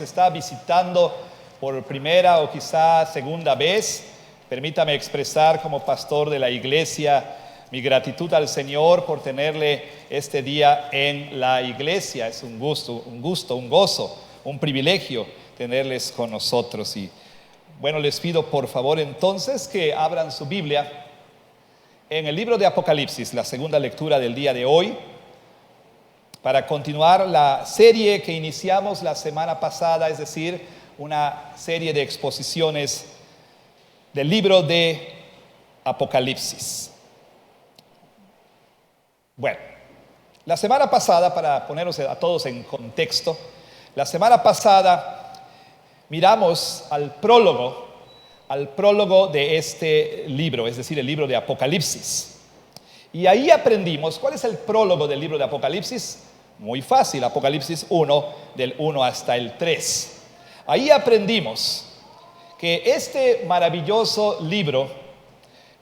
Está visitando por primera o quizá segunda vez, permítame expresar como pastor de la iglesia mi gratitud al Señor por tenerle este día en la iglesia. Es un gusto, un gozo, un privilegio tenerles con nosotros. Y bueno, les pido por favor entonces que abran su Biblia en el libro de Apocalipsis, la segunda lectura del día de hoy, para continuar la serie que iniciamos la semana pasada, es decir, una serie de exposiciones del libro de Apocalipsis. Bueno, la semana pasada, para ponernos a todos en contexto, la semana pasada miramos al prólogo de este libro, es decir, el libro de Apocalipsis. Y ahí aprendimos, ¿cuál es el prólogo del libro de Apocalipsis? Muy fácil, Apocalipsis 1, del 1 hasta el 3. Ahí aprendimos que este maravilloso libro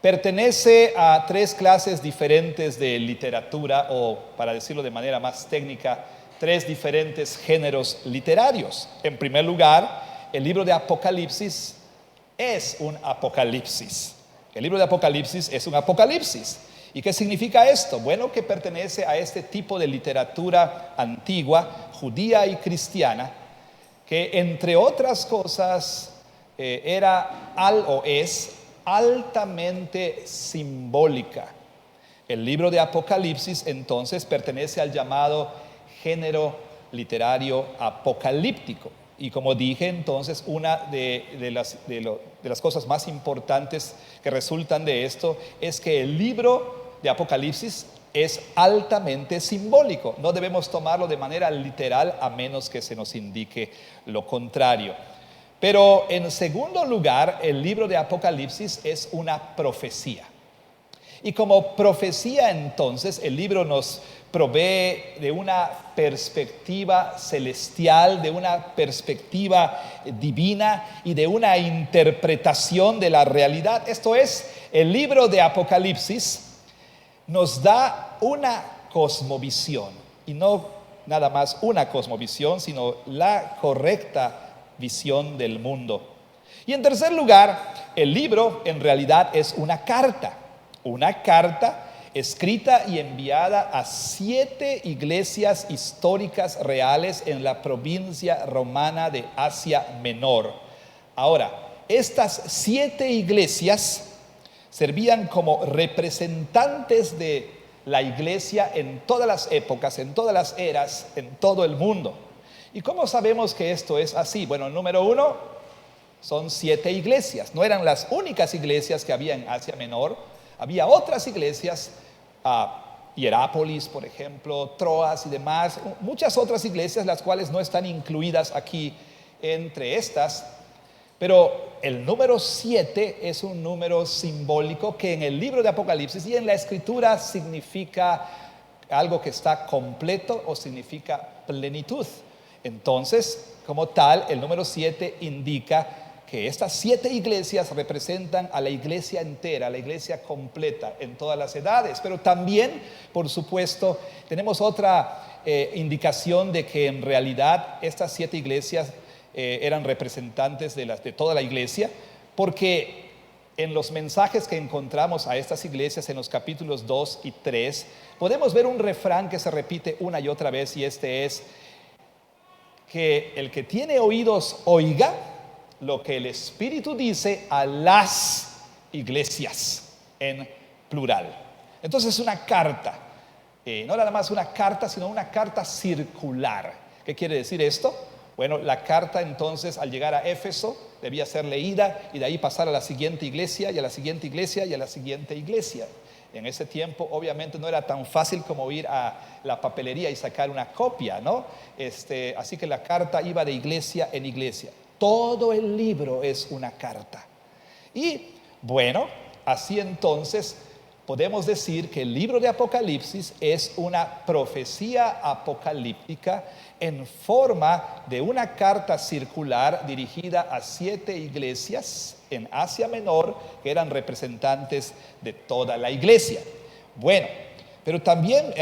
pertenece a tres clases diferentes de literatura, o para decirlo de manera más técnica, tres diferentes géneros literarios. En primer lugar, el libro de Apocalipsis es un apocalipsis. El libro de Apocalipsis es un apocalipsis. ¿Y qué significa esto? Bueno, que pertenece a este tipo de literatura antigua, judía y cristiana, que entre otras cosas es altamente simbólica. El libro de Apocalipsis entonces pertenece al llamado género literario apocalíptico. Y como dije entonces, una de las cosas más importantes que resultan de esto es que el libro de Apocalipsis es altamente simbólico. No debemos tomarlo de manera literal a menos que se nos indique lo contrario. Pero en segundo lugar, el libro de Apocalipsis es una profecía. Y como profecía entonces, el libro nos provee de una perspectiva celestial, de una perspectiva divina y de una interpretación de la realidad. Esto es, el libro de Apocalipsis nos da una cosmovisión, y no nada más una cosmovisión, sino la correcta visión del mundo. Y en tercer lugar, el libro en realidad es una carta escrita y enviada a 7 iglesias históricas reales en la provincia romana de Asia Menor. Ahora, estas 7 iglesias servían como representantes de la iglesia en todas las épocas, en todas las eras, en todo el mundo. ¿Y cómo sabemos que esto es así? Bueno, número 1, son 7 iglesias. No eran las únicas iglesias que había en Asia Menor. Había otras iglesias, Hierápolis, por ejemplo, Troas y demás, muchas otras iglesias, las cuales no están incluidas aquí entre estas. Pero el número 7 es un número simbólico que en el libro de Apocalipsis y en la escritura significa algo que está completo o significa plenitud. Entonces, como tal, el número 7 indica que estas 7 iglesias representan a la iglesia entera, a la iglesia completa en todas las edades. Pero también, por supuesto, tenemos otra indicación de que en realidad estas 7 iglesias eran representantes de toda la iglesia, porque en los mensajes que encontramos a estas iglesias en los capítulos 2 y 3, podemos ver un refrán que se repite una y otra vez, y este es que el que tiene oídos oiga lo que el Espíritu dice a las iglesias, en plural. Entonces es una carta, no nada más una carta, sino una carta circular. ¿Qué quiere decir esto? Bueno, la carta entonces al llegar a Éfeso debía ser leída y de ahí pasar a la siguiente iglesia y a la siguiente iglesia y a la siguiente iglesia. En ese tiempo obviamente no era tan fácil como ir a la papelería y sacar una copia, ¿no? Así que la carta iba de iglesia en iglesia. Todo el libro es una carta. Y bueno, así entonces podemos decir que el libro de Apocalipsis es una profecía apocalíptica en forma de una carta circular dirigida a 7 iglesias en Asia Menor que eran representantes de toda la iglesia. Bueno, pero también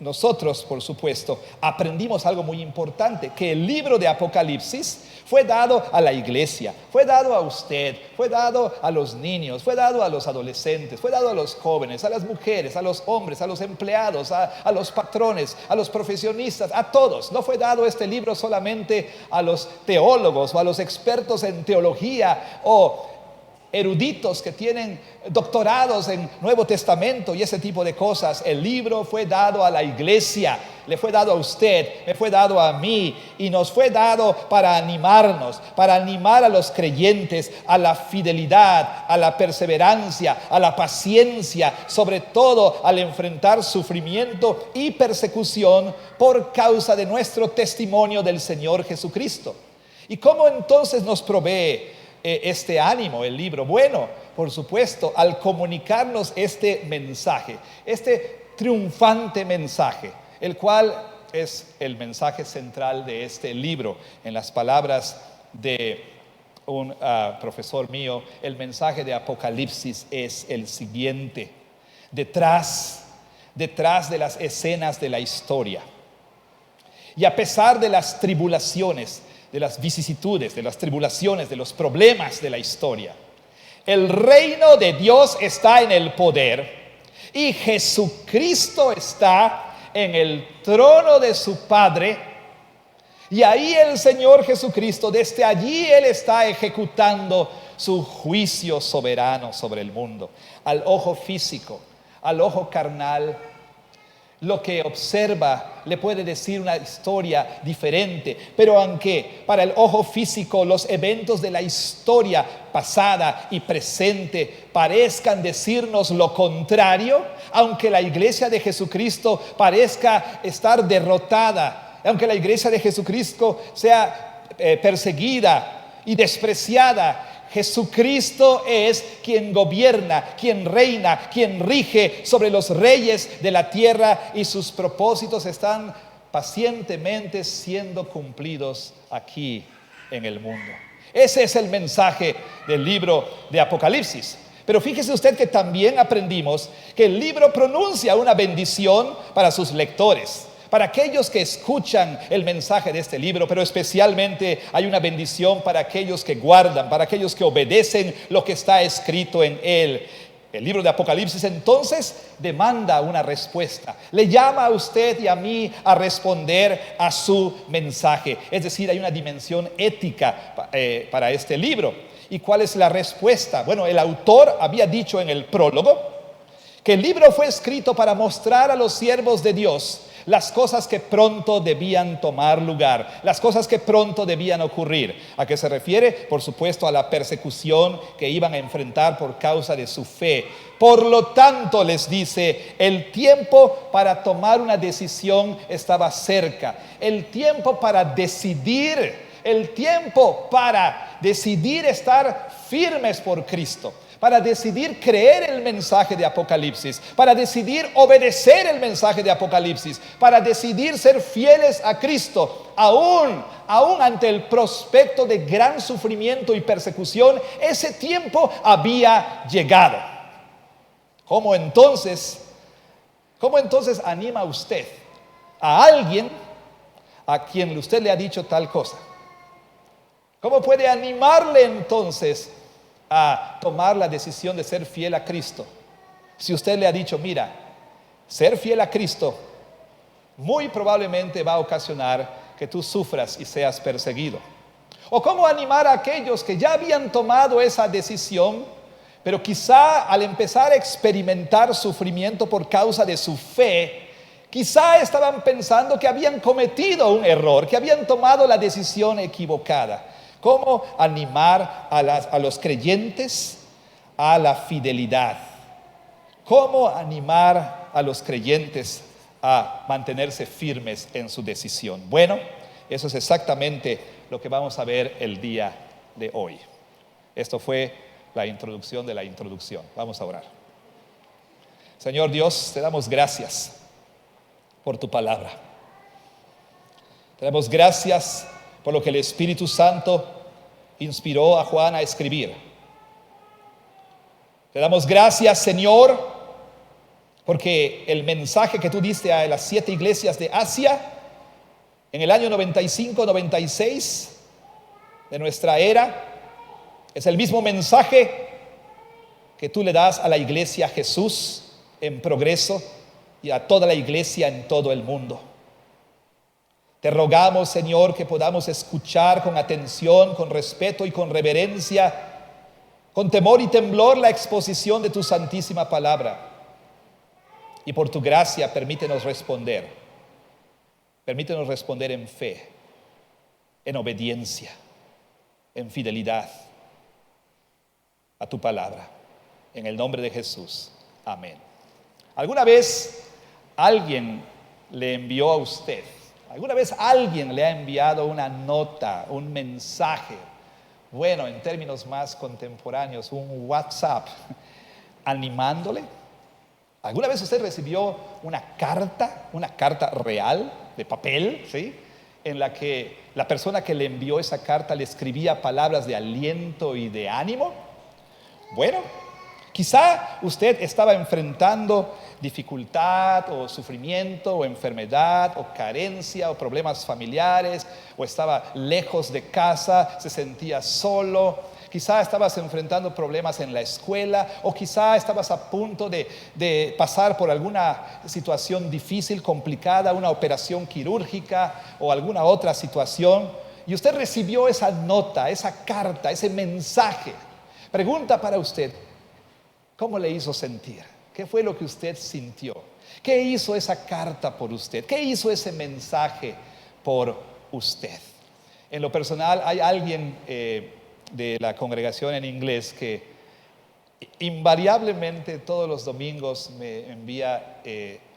nosotros, por supuesto, aprendimos algo muy importante, que el libro de Apocalipsis fue dado a la iglesia, fue dado a usted, fue dado a los niños, fue dado a los adolescentes, fue dado a los jóvenes, a las mujeres, a los hombres, a los empleados, a los patrones, a los profesionistas, a todos. No fue dado este libro solamente a los teólogos o a los expertos en teología o eruditos que tienen doctorados en Nuevo Testamento y ese tipo de cosas. El libro fue dado a la iglesia, le fue dado a usted, me fue dado a mí, y nos fue dado para animarnos, para animar a los creyentes a la fidelidad, a la perseverancia, a la paciencia, sobre todo al enfrentar sufrimiento y persecución por causa de nuestro testimonio del Señor Jesucristo. ¿Y cómo entonces nos provee este ánimo el libro? Bueno, por supuesto, al comunicarnos este mensaje, este triunfante mensaje, el cual es el mensaje central de este libro. En las palabras de un profesor mío, el mensaje de Apocalipsis es el siguiente: detrás de las escenas de la historia, y a pesar de las tribulaciones, de las vicisitudes, de las tribulaciones, de los problemas de la historia, el reino de Dios está en el poder y Jesucristo está en el trono de su Padre, y ahí el Señor Jesucristo, desde allí Él está ejecutando su juicio soberano sobre el mundo. Al ojo físico, al ojo carnal, lo que observa le puede decir una historia diferente, pero aunque para el ojo físico los eventos de la historia pasada y presente parezcan decirnos lo contrario, aunque la iglesia de Jesucristo parezca estar derrotada, aunque la iglesia de Jesucristo sea perseguida y despreciada, Jesucristo es quien gobierna, quien reina, quien rige sobre los reyes de la tierra, y sus propósitos están pacientemente siendo cumplidos aquí en el mundo. Ese es el mensaje del libro de Apocalipsis. Pero fíjese usted que también aprendimos que el libro pronuncia una bendición para sus lectores, para aquellos que escuchan el mensaje de este libro, pero especialmente hay una bendición para aquellos que guardan, para aquellos que obedecen lo que está escrito en él. El libro de Apocalipsis entonces demanda una respuesta, le llama a usted y a mí a responder a su mensaje. Es decir, hay una dimensión ética para este libro. ¿Y cuál es la respuesta? Bueno, el autor había dicho en el prólogo que el libro fue escrito para mostrar a los siervos de Dios las cosas que pronto debían tomar lugar, las cosas que pronto debían ocurrir. ¿A qué se refiere? Por supuesto, a la persecución que iban a enfrentar por causa de su fe. Por lo tanto, les dice, el tiempo para tomar una decisión estaba cerca. El tiempo para decidir, el tiempo para decidir estar firmes por Cristo, para decidir creer el mensaje de Apocalipsis, para decidir obedecer el mensaje de Apocalipsis, para decidir ser fieles a Cristo, aún ante el prospecto de gran sufrimiento y persecución. Ese tiempo había llegado. ¿Cómo entonces anima usted a alguien a quien usted le ha dicho tal cosa? ¿Cómo puede animarle entonces a tomar la decisión de ser fiel a Cristo, si usted le ha dicho, mira, ser fiel a Cristo muy probablemente va a ocasionar que tú sufras y seas perseguido? ¿O cómo animar a aquellos que ya habían tomado esa decisión, pero quizá al empezar a experimentar sufrimiento por causa de su fe, quizá estaban pensando que habían cometido un error, que habían tomado la decisión equivocada? ¿Cómo animar a los creyentes a la fidelidad? ¿Cómo animar a los creyentes a mantenerse firmes en su decisión? Bueno, eso es exactamente lo que vamos a ver el día de hoy. Esto fue la introducción de la introducción. Vamos a orar. Señor Dios, te damos gracias por tu palabra. Te damos gracias por lo que el Espíritu Santo inspiró a Juan a escribir. Te damos gracias, Señor, Porque el mensaje que tú diste a las 7 iglesias de Asia en el año 95-96 de nuestra era es el mismo mensaje que tú le das a la iglesia Jesús en progreso y a toda la iglesia en todo el mundo. Te rogamos, Señor, que podamos escuchar con atención, con respeto y con reverencia, con temor y temblor la exposición de tu santísima palabra. Y por tu gracia permítenos responder. Permítenos responder en fe, en obediencia, en fidelidad a tu palabra. En el nombre de Jesús. Amén. ¿Alguna vez alguien le envió a usted? ¿Alguna vez alguien le ha enviado una nota, un mensaje? Bueno, en términos más contemporáneos, un WhatsApp, animándole. ¿Alguna vez usted recibió una carta real, de papel, ¿sí?, en la que la persona que le envió esa carta le escribía palabras de aliento y de ánimo? Bueno, quizá usted estaba enfrentando dificultad o sufrimiento o enfermedad o carencia o problemas familiares, o estaba lejos de casa, se sentía solo. Quizá estabas enfrentando problemas en la escuela, o quizá estabas a punto de pasar por alguna situación difícil, complicada, una operación quirúrgica o alguna otra situación, y usted recibió esa nota, esa carta, ese mensaje. Pregunta para usted: ¿cómo le hizo sentir? ¿Qué fue lo que usted sintió? ¿Qué hizo esa carta por usted? ¿Qué hizo ese mensaje por usted? En lo personal, hay alguien de la congregación en inglés que invariablemente todos los domingos me envía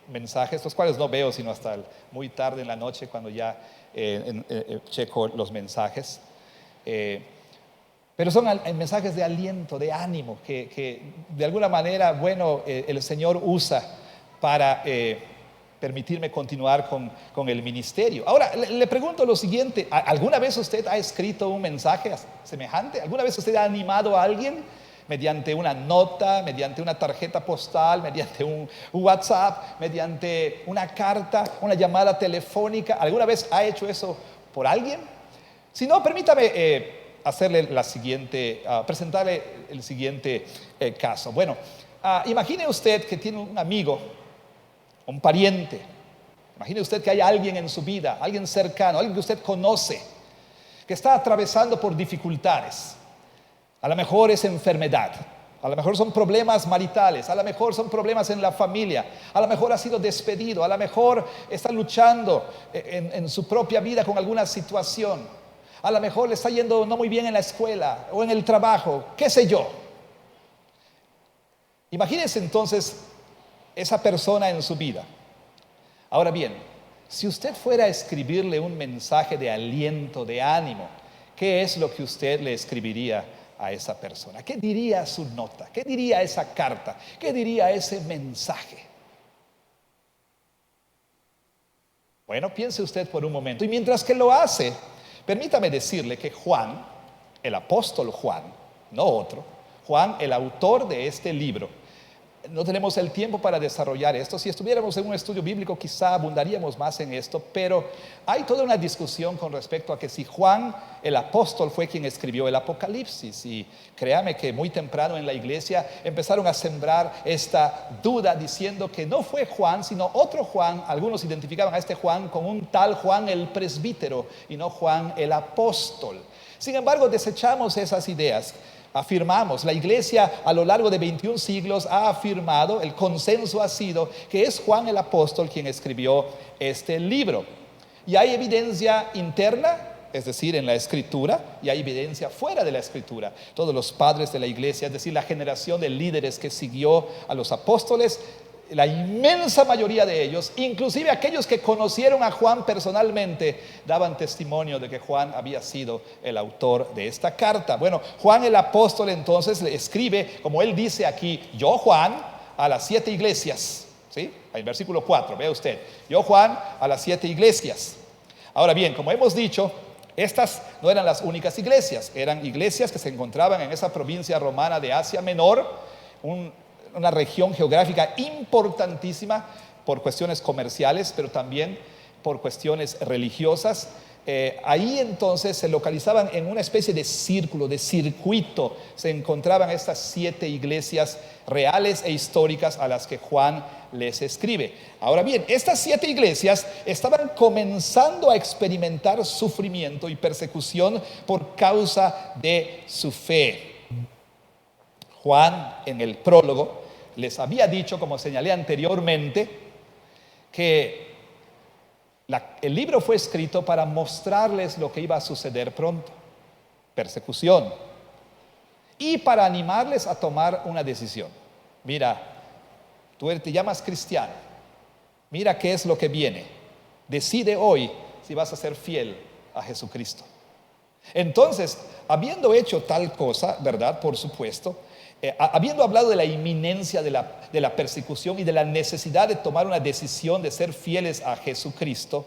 mensajes, los cuales no veo sino hasta muy tarde en la noche, cuando ya checo los mensajes. Pero son mensajes de aliento, de ánimo, que de alguna manera, bueno, el Señor usa para permitirme continuar con el ministerio. Ahora, le pregunto lo siguiente: ¿alguna vez usted ha escrito un mensaje semejante? ¿Alguna vez usted ha animado a alguien mediante una nota, mediante una tarjeta postal, mediante un WhatsApp, mediante una carta, una llamada telefónica? ¿Alguna vez ha hecho eso por alguien? Si no, permítame hacerle presentarle el siguiente caso. Bueno, imagine usted que tiene un amigo, un pariente. Imagine usted que hay alguien en su vida, alguien cercano, alguien que usted conoce, que está atravesando por dificultades. A lo mejor es enfermedad, a lo mejor son problemas maritales, a lo mejor son problemas en la familia, a lo mejor ha sido despedido, a lo mejor está luchando en su propia vida con alguna situación, a lo mejor le está yendo no muy bien en la escuela o en el trabajo, qué sé yo. Imagínese entonces esa persona en su vida. Ahora bien, si usted fuera a escribirle un mensaje de aliento, de ánimo, ¿qué es lo que usted le escribiría a esa persona? ¿Qué diría su nota? ¿Qué diría esa carta? ¿Qué diría ese mensaje? Bueno, piense usted por un momento. Y mientras que lo hace, permítame decirle que Juan, el apóstol Juan, no otro, Juan, el autor de este libro, no tenemos el tiempo para desarrollar esto. Si estuviéramos en un estudio bíblico, quizá abundaríamos más en esto, pero hay toda una discusión con respecto a que si Juan, el apóstol, fue quien escribió el Apocalipsis. Y créame que muy temprano en la iglesia empezaron a sembrar esta duda, diciendo que no fue Juan, sino otro Juan. Algunos identificaban a este Juan con un tal Juan el presbítero y no Juan el apóstol. Sin embargo, desechamos esas ideas. Afirmamos, la iglesia a lo largo de 21 siglos ha afirmado, el consenso ha sido que es Juan el apóstol quien escribió este libro. Y hay evidencia interna, es decir, en la escritura, y hay evidencia fuera de la escritura. Todos los padres de la iglesia, es decir, la generación de líderes que siguió a los apóstoles, la inmensa mayoría de ellos, inclusive aquellos que conocieron a Juan personalmente, daban testimonio de que Juan había sido el autor de esta carta. Bueno, Juan el apóstol entonces le escribe, como él dice aquí: yo Juan, a las 7 iglesias, ¿sí? En versículo 4, vea usted: yo Juan, a las 7 iglesias. Ahora bien, como hemos dicho, estas no eran las únicas iglesias, eran iglesias que se encontraban en esa provincia romana de Asia Menor, una región geográfica importantísima por cuestiones comerciales, pero también por cuestiones religiosas. Ahí entonces se localizaban en una especie de círculo, de circuito, se encontraban estas 7 iglesias reales e históricas a las que Juan les escribe. Ahora bien, estas 7 iglesias estaban comenzando a experimentar sufrimiento y persecución por causa de su fe. Juan, en el prólogo, les había dicho, como señalé anteriormente, que el libro fue escrito para mostrarles lo que iba a suceder pronto, persecución, y para animarles a tomar una decisión. Mira, tú te llamas cristiano, mira qué es lo que viene, decide hoy si vas a ser fiel a Jesucristo. Entonces, habiendo hecho tal cosa, ¿verdad? Por supuesto, habiendo hablado de la inminencia de la persecución y de la necesidad de tomar una decisión de ser fieles a Jesucristo,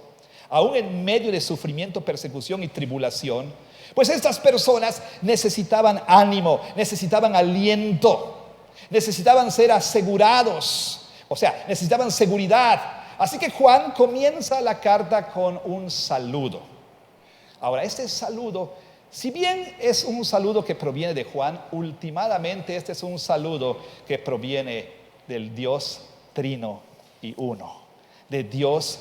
aún en medio de sufrimiento, persecución y tribulación, pues estas personas necesitaban ánimo, necesitaban aliento, necesitaban ser asegurados, o sea, necesitaban seguridad. Así que Juan comienza la carta con un saludo. Ahora, este saludo, si bien es un saludo que proviene de Juan, últimamente este es un saludo que proviene del Dios Trino y Uno, de Dios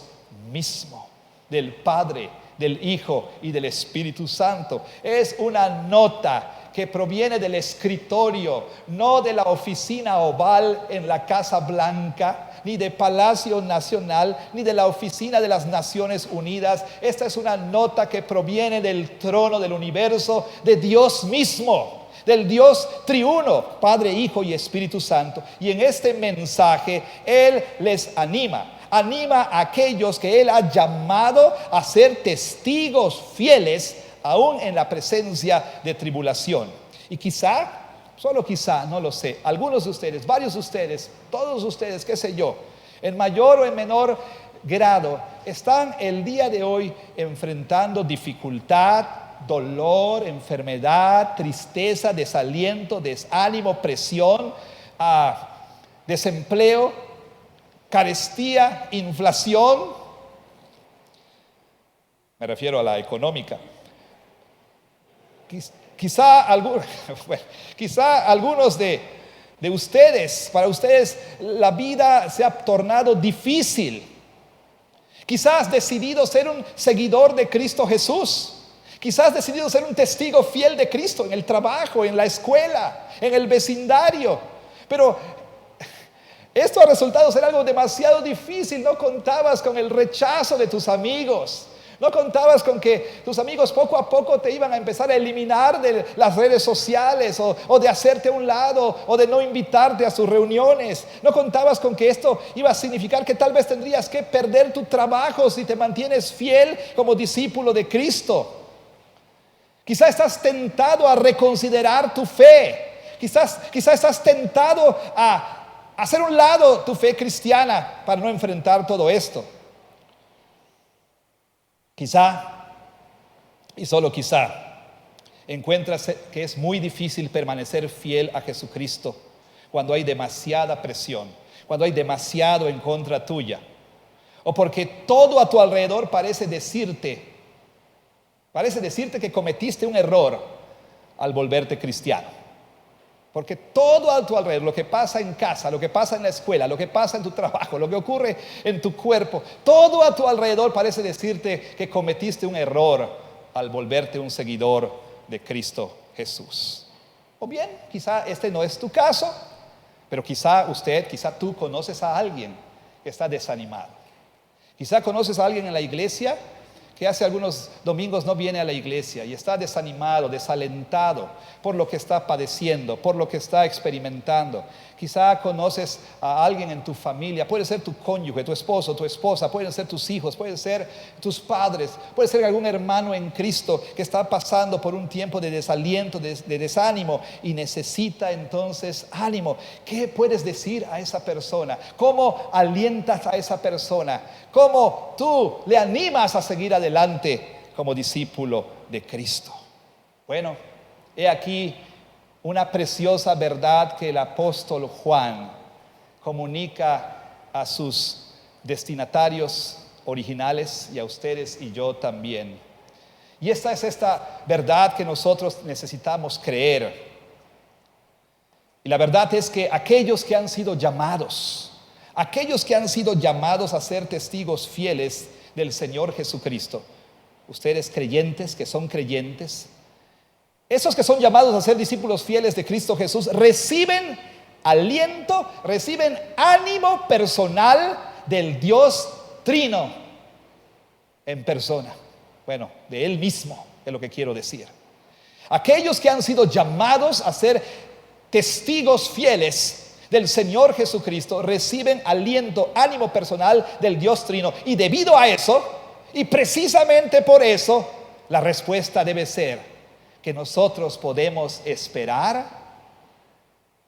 mismo, del Padre, del Hijo y del Espíritu Santo. Es una nota que proviene del escritorio, no de la oficina oval en la Casa Blanca, ni de Palacio Nacional, ni de la oficina de las Naciones Unidas. Esta es una nota que proviene del trono del universo, de Dios mismo, del Dios triuno, Padre, Hijo y Espíritu Santo. Y en este mensaje Él les anima a aquellos que Él ha llamado a ser testigos fieles, aún en la presencia de tribulación. Y quizá, solo quizá, no lo sé, algunos de ustedes, varios de ustedes, todos ustedes, qué sé yo, en mayor o en menor grado, están el día de hoy enfrentando dificultad, dolor, enfermedad, tristeza, desaliento, desánimo, presión, desempleo, carestía, inflación. Me refiero a la económica. Quizá algunos de ustedes, para ustedes la vida se ha tornado difícil. Quizás has decidido ser un seguidor de Cristo Jesús. Quizás has decidido ser un testigo fiel de Cristo en el trabajo, en la escuela, en el vecindario. Pero esto ha resultado ser algo demasiado difícil. No contabas con el rechazo de tus amigos. No contabas con que tus amigos poco a poco te iban a empezar a eliminar de las redes sociales o de hacerte a un lado o de no invitarte a sus reuniones. No contabas con que esto iba a significar que tal vez tendrías que perder tu trabajo si te mantienes fiel como discípulo de Cristo. Quizás estás tentado a reconsiderar tu fe. Quizás estás tentado a hacer a un lado tu fe cristiana para no enfrentar todo esto. Quizá, y solo quizá, encuentras que es muy difícil permanecer fiel a Jesucristo cuando hay demasiada presión, cuando hay demasiado en contra tuya, o porque todo a tu alrededor parece decirte que cometiste un error al volverte cristiano. Porque todo a tu alrededor, lo que pasa en casa, lo que pasa en la escuela, lo que pasa en tu trabajo, lo que ocurre en tu cuerpo, todo a tu alrededor parece decirte que cometiste un error al volverte un seguidor de Cristo Jesús. O bien, quizá este no es tu caso, pero quizá tú conoces a alguien que está desanimado. Quizá conoces a alguien en la iglesia que hace algunos domingos no viene a la iglesia y está desanimado, desalentado por lo que está padeciendo, por lo que está experimentando. Quizá conoces a alguien en tu familia, puede ser tu cónyuge, tu esposo, tu esposa, pueden ser tus hijos, pueden ser tus padres, puede ser algún hermano en Cristo que está pasando por un tiempo de desaliento, de desánimo y necesita entonces ánimo. ¿Qué puedes decir a esa persona? ¿Cómo alientas a esa persona? ¿Cómo tú le animas a seguir adelante como discípulo de Cristo? Bueno, he aquí una preciosa verdad que el apóstol Juan comunica a sus destinatarios originales y a ustedes y yo también. Y esta es esta verdad que nosotros necesitamos creer. Y la verdad es que aquellos que han sido llamados a ser testigos fieles del Señor Jesucristo, ustedes creyentes que son creyentes, esos que son llamados a ser discípulos fieles de Cristo Jesús, reciben aliento, reciben ánimo personal del Dios Trino en persona. Bueno, de Él mismo es lo que quiero decir. Aquellos que han sido llamados a ser testigos fieles del Señor Jesucristo reciben aliento, ánimo personal del Dios Trino. Y debido a eso, y precisamente por eso, la respuesta debe ser que nosotros podemos esperar,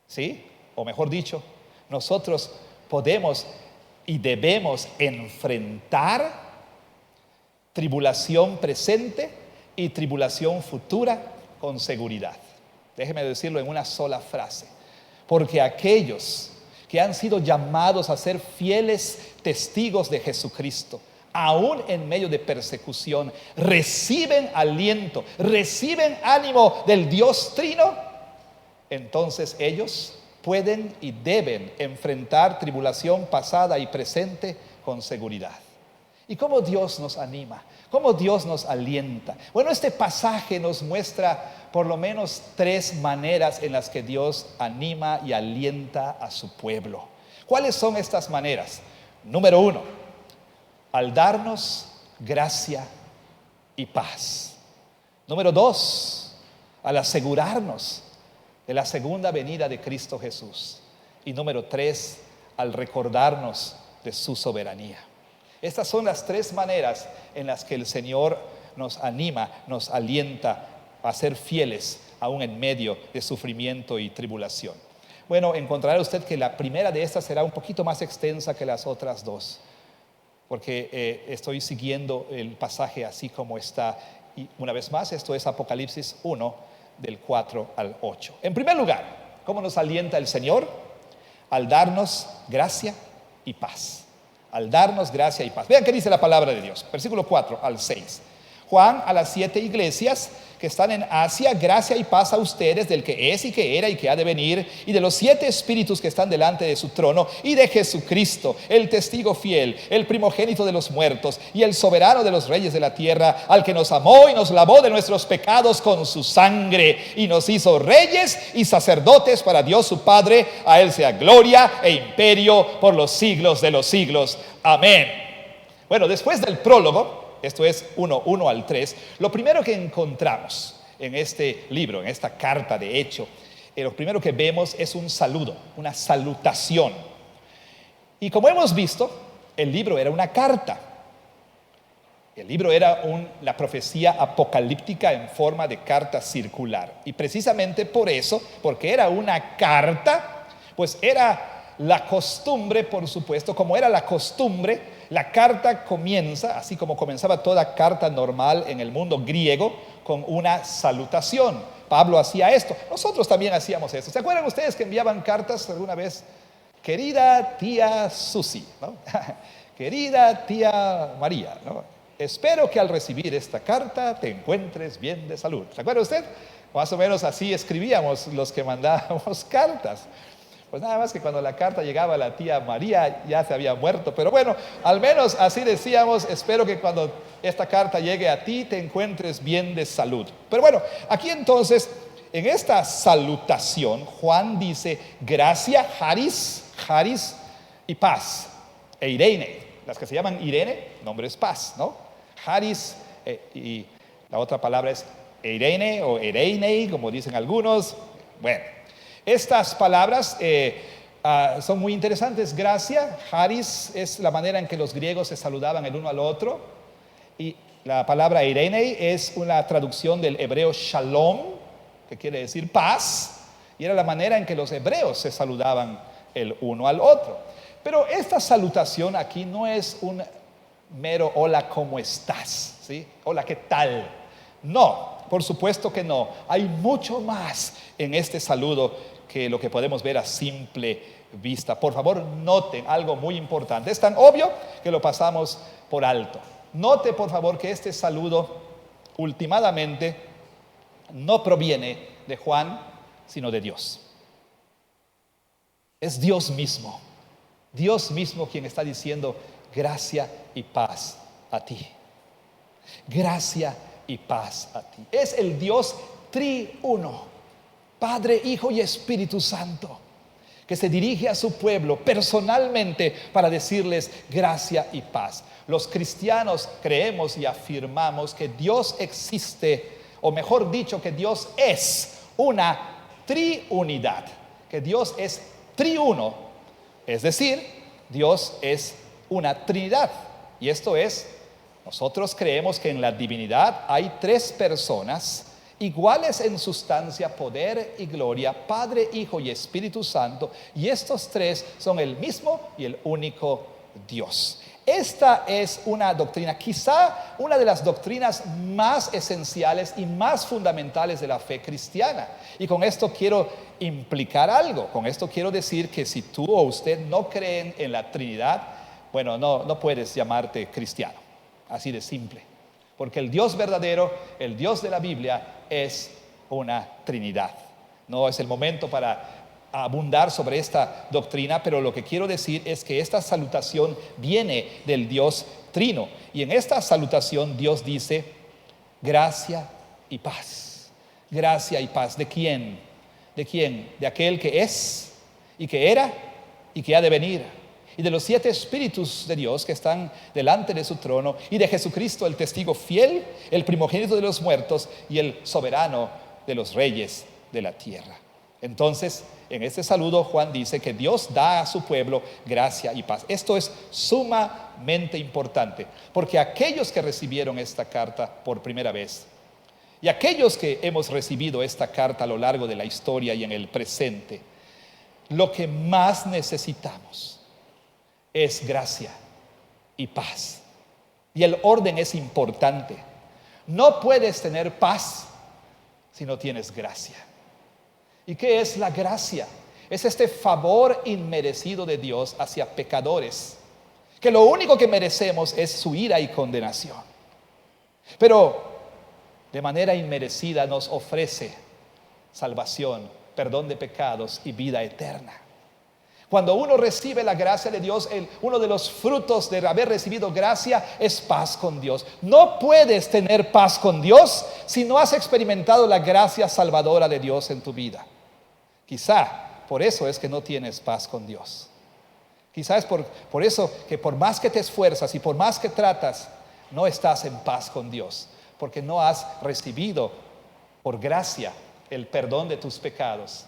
¿sí? O mejor dicho, nosotros podemos y debemos enfrentar tribulación presente y tribulación futura con seguridad. Déjeme decirlo en una sola frase. Porque aquellos que han sido llamados a ser fieles testigos de Jesucristo, aún en medio de persecución, reciben aliento, reciben ánimo del Dios Trino, entonces ellos pueden y deben enfrentar tribulación pasada y presente con seguridad. ¿Y cómo Dios nos anima? ¿Cómo Dios nos alienta? Bueno, este pasaje nos muestra por lo menos 3 maneras en las que Dios anima y alienta a su pueblo. ¿Cuáles son estas maneras? Número 1, al darnos gracia y paz. Número 2, al asegurarnos de la segunda venida de Cristo Jesús. Y número 3, al recordarnos de su soberanía. Estas son las 3 maneras en las que el Señor nos anima, nos alienta a ser fieles aún en medio de sufrimiento y tribulación. Bueno, encontrará usted que la primera de estas será un poquito más extensa que las otras 2, porque estoy siguiendo el pasaje así como está. Y una vez más, esto es Apocalipsis 1, del 4 al 8. En primer lugar, ¿cómo nos alienta el Señor? Al darnos gracia y paz. Al darnos gracia y paz. Vean qué dice la palabra de Dios, versículo 4 al 6. Juan, a las 7 iglesias que están en Asia, gracia y paz a ustedes, del que es y que era y que ha de venir, y de los 7 espíritus que están delante de su trono, y de Jesucristo, el testigo fiel, el primogénito de los muertos, y el soberano de los reyes de la tierra, al que nos amó y nos lavó de nuestros pecados con su sangre, y nos hizo reyes y sacerdotes para Dios su Padre. A él sea gloria e imperio por los siglos de los siglos. Amén. Bueno, después del prólogo, esto es 1 al 3, lo primero que encontramos en este libro, en esta carta de hecho, lo primero que vemos es un saludo, una salutación. Y como hemos visto, el libro era una carta. El libro era la profecía apocalíptica en forma de carta circular. Y precisamente por eso, porque era una carta, pues era la costumbre, por supuesto, como era la costumbre, la carta comienza, así como comenzaba toda carta normal en el mundo griego, con una salutación. Pablo hacía esto, nosotros también hacíamos esto. ¿Se acuerdan ustedes que enviaban cartas alguna vez? Querida tía Susi, ¿no? Querida tía María, ¿no? Espero que al recibir esta carta te encuentres bien de salud. ¿Se acuerda usted? Más o menos así escribíamos los que mandábamos cartas. Pues nada más que cuando la carta llegaba a la tía María ya se había muerto. Pero bueno, al menos así decíamos: espero que cuando esta carta llegue a ti te encuentres bien de salud. Pero bueno, aquí entonces, en esta salutación, Juan dice gracia, charis y paz. E Irene, las que se llaman Irene, nombre es paz, ¿no? Charis y la otra palabra es Irene o Ereine, como dicen algunos. Bueno, estas palabras son muy interesantes. Gracia, charis, es la manera en que los griegos se saludaban el uno al otro. Y la palabra Irene es una traducción del hebreo shalom, que quiere decir paz. Y era la manera en que los hebreos se saludaban el uno al otro. Pero esta salutación aquí no es un mero hola, ¿cómo estás? ¿Sí? Hola, ¿qué tal? No, por supuesto que no. Hay mucho más en este saludo que lo que podemos ver a simple vista. Por favor, noten algo muy importante. Es tan obvio que lo pasamos por alto. Note, por favor, que este saludo últimamente no proviene de Juan, sino de Dios. Es Dios mismo quien está diciendo gracia y paz a ti. Gracia y paz a ti. Es el Dios triuno, Padre, Hijo y Espíritu Santo, que se dirige a su pueblo personalmente para decirles gracia y paz. Los cristianos creemos y afirmamos que Dios existe, o mejor dicho, que Dios es una triunidad, que Dios es triuno, es decir, Dios es una Trinidad. Y esto es, nosotros creemos que en la divinidad hay tres personas iguales en sustancia, poder y gloria, Padre, Hijo y Espíritu Santo, y estos tres son el mismo y el único Dios. Esta es una doctrina, quizá una de las doctrinas más esenciales y más fundamentales de la fe cristiana. Y con esto quiero implicar algo. Con esto quiero decir que si tú o usted no creen en la Trinidad, bueno, no puedes llamarte cristiano. Así de simple. Porque el Dios verdadero, el Dios de la Biblia, es una Trinidad. No es el momento para abundar sobre esta doctrina, pero lo que quiero decir es que esta salutación viene del Dios trino. Y en esta salutación Dios dice gracia y paz. Gracia y paz. ¿De quién? ¿De quién? De aquel que es y que era y que ha de venir. Y de los 7 espíritus de Dios que están delante de su trono, y de Jesucristo, el testigo fiel, el primogénito de los muertos y el soberano de los reyes de la tierra. Entonces, en este saludo Juan dice que Dios da a su pueblo gracia y paz. Esto es sumamente importante, porque aquellos que recibieron esta carta por primera vez, y aquellos que hemos recibido esta carta a lo largo de la historia y en el presente, lo que más necesitamos es gracia y paz. Y el orden es importante. No puedes tener paz si no tienes gracia. ¿Y qué es la gracia? Es este favor inmerecido de Dios hacia pecadores, que lo único que merecemos es su ira y condenación. Pero de manera inmerecida nos ofrece salvación, perdón de pecados y vida eterna. Cuando uno recibe la gracia de Dios, uno de los frutos de haber recibido gracia es paz con Dios. No puedes tener paz con Dios si no has experimentado la gracia salvadora de Dios en tu vida. Quizá por eso es que no tienes paz con Dios. Quizá es por eso que por más que te esfuerzas y por más que tratas, no estás en paz con Dios, porque no has recibido por gracia el perdón de tus pecados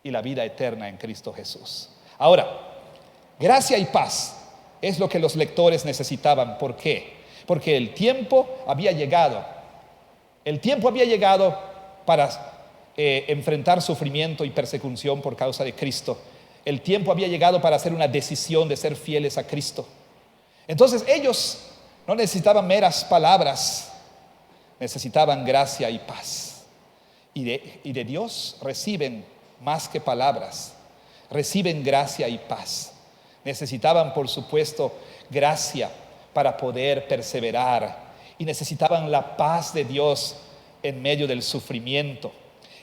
y la vida eterna en Cristo Jesús. Ahora, gracia y paz es lo que los lectores necesitaban. ¿Por qué? Porque el tiempo había llegado. El tiempo había llegado para enfrentar sufrimiento y persecución por causa de Cristo. El tiempo había llegado para hacer una decisión de ser fieles a Cristo. Entonces ellos no necesitaban meras palabras, necesitaban gracia y paz. Y de Dios reciben más que palabras. Reciben gracia y paz. Necesitaban, por supuesto, gracia para poder perseverar, y necesitaban la paz de Dios en medio del sufrimiento.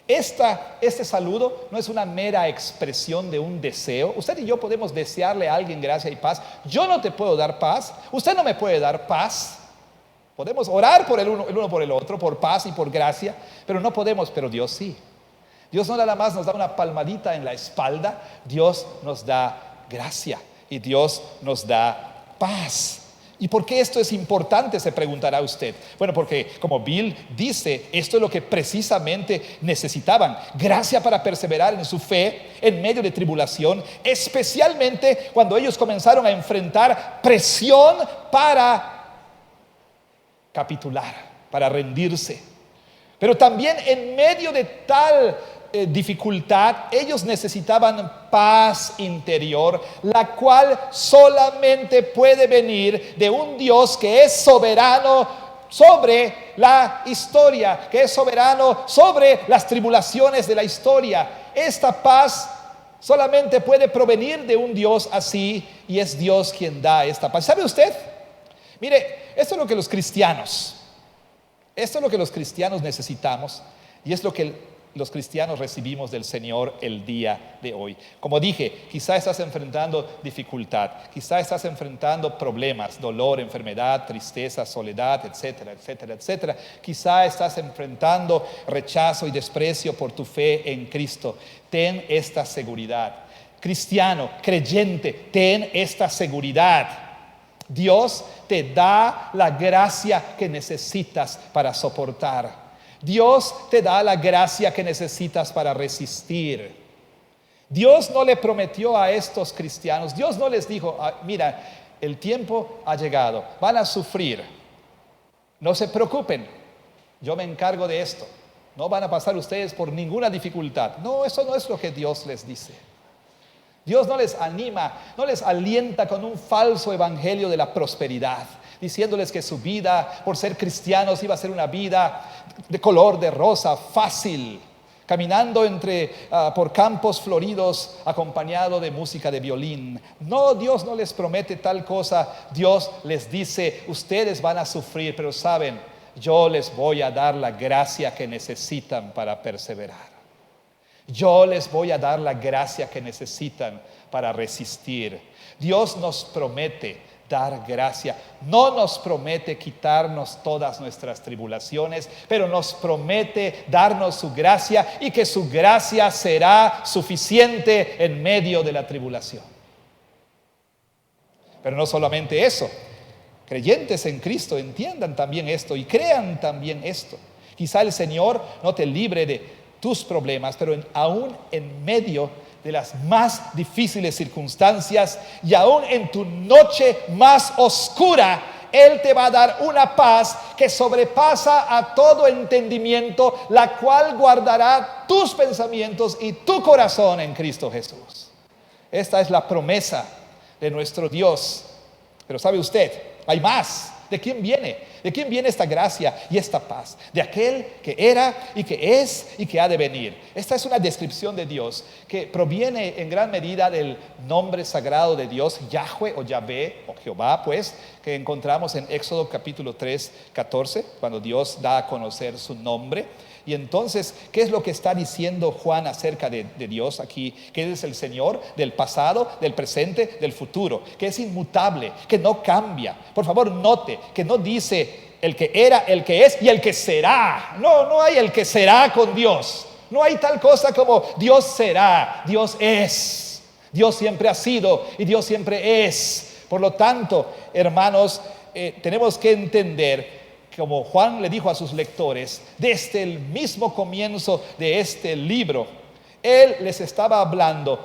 Este saludo no es una mera expresión de un deseo. Usted y yo podemos desearle a alguien gracia y paz. Yo no te puedo dar paz, usted no me puede dar paz. Podemos orar por el uno por el otro, por paz y por gracia, pero no podemos, pero Dios sí. Dios no nada más nos da una palmadita en la espalda, Dios nos da gracia y Dios nos da paz. ¿Y por qué esto es importante?, se preguntará usted. Bueno, porque como Bill dice, esto es lo que precisamente necesitaban: gracia para perseverar en su fe en medio de tribulación, especialmente cuando ellos comenzaron a enfrentar presión para capitular, para rendirse. Pero también en medio de tal dificultad, ellos necesitaban paz interior, la cual solamente puede venir de un Dios que es soberano sobre la historia, que es soberano sobre las tribulaciones de la historia. Esta paz solamente puede provenir de un Dios así, y es Dios quien da esta paz. ¿Sabe usted? Mire, esto es lo que los cristianos necesitamos, y es lo que los cristianos recibimos del Señor el día de hoy. Como dije, quizá estás enfrentando dificultad, quizá estás enfrentando problemas, dolor, enfermedad, tristeza, soledad, etcétera, etcétera, etcétera. Quizá estás enfrentando rechazo y desprecio por tu fe en Cristo. Ten esta seguridad. Cristiano, creyente, ten esta seguridad. Dios te da la gracia que necesitas para soportar. Dios te da la gracia que necesitas para resistir. Dios no le prometió a estos cristianos, Dios no les dijo, mira, el tiempo ha llegado, van a sufrir, no se preocupen, yo me encargo de esto, no van a pasar ustedes por ninguna dificultad. No, eso no es lo que Dios les dice. Dios no les anima, no les alienta con un falso evangelio de la prosperidad, diciéndoles que su vida, por ser cristianos, iba a ser una vida de color de rosa, fácil, caminando por campos floridos, acompañado de música de violín. No, Dios no les promete tal cosa. Dios les dice, ustedes van a sufrir, pero saben, yo les voy a dar la gracia que necesitan para perseverar. Yo les voy a dar la gracia que necesitan para resistir. Dios nos promete dar gracia. No nos promete quitarnos todas nuestras tribulaciones, pero nos promete darnos su gracia, y que su gracia será suficiente en medio de la tribulación. Pero no solamente eso. Creyentes en Cristo entiendan también esto y crean también esto. Quizá el Señor no te libre de tus problemas, pero aún en medio de las más difíciles circunstancias y aún en tu noche más oscura, Él te va a dar una paz que sobrepasa a todo entendimiento, la cual guardará tus pensamientos y tu corazón en Cristo Jesús. Esta es la promesa de nuestro Dios. Pero ¿sabe usted? Hay más. ¿De quién viene? ¿De quién viene esta gracia y esta paz? De aquel que era y que es y que ha de venir. Esta es una descripción de Dios que proviene en gran medida del nombre sagrado de Dios, Yahweh o Yahvé o Jehová, pues, que encontramos en Éxodo capítulo 3, 14, cuando Dios da a conocer su nombre. Y entonces, ¿qué es lo que está diciendo Juan acerca de Dios aquí? Que Él es el Señor del pasado, del presente, del futuro, que es inmutable, que no cambia. Por favor, note que no dice el que era, el que es y el que será. No hay el que será con Dios. No hay tal cosa como Dios será, Dios es. Dios siempre ha sido y Dios siempre es. Por lo tanto, hermanos, tenemos que entender, como Juan le dijo a sus lectores, desde el mismo comienzo de este libro, él les estaba hablando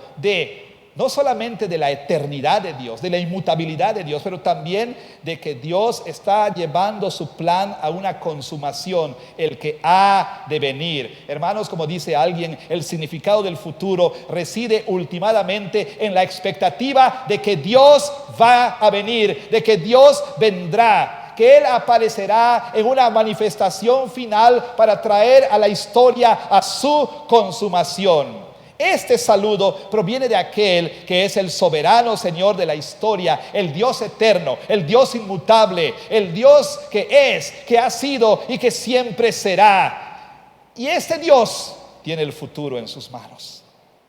no solamente de la eternidad de Dios, de la inmutabilidad de Dios, pero también de que Dios está llevando su plan a una consumación, el que ha de venir. Hermanos, como dice alguien, el significado del futuro reside ultimadamente en la expectativa de que Dios va a venir, de que Dios vendrá, que Él aparecerá en una manifestación final para traer a la historia a su consumación. Este saludo proviene de aquel que es el soberano Señor de la historia, el Dios eterno, el Dios inmutable, el Dios que es, que ha sido y que siempre será. Y este Dios tiene el futuro en sus manos.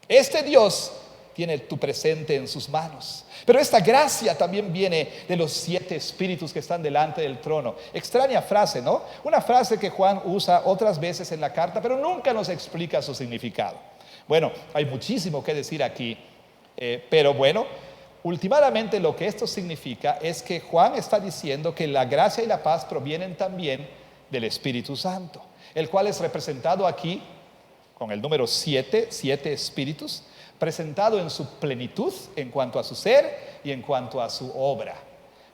Este Dios tiene tu presente en sus manos. Pero esta gracia también viene de los 7 espíritus que están delante del trono. Extraña frase, ¿no? Una frase que Juan usa otras veces en la carta, pero nunca nos explica su significado. Bueno, hay muchísimo que decir aquí, pero bueno, últimamente lo que esto significa es que Juan está diciendo que la gracia y la paz provienen también del Espíritu Santo, el cual es representado aquí con el número 7 espíritus, presentado en su plenitud en cuanto a su ser y en cuanto a su obra.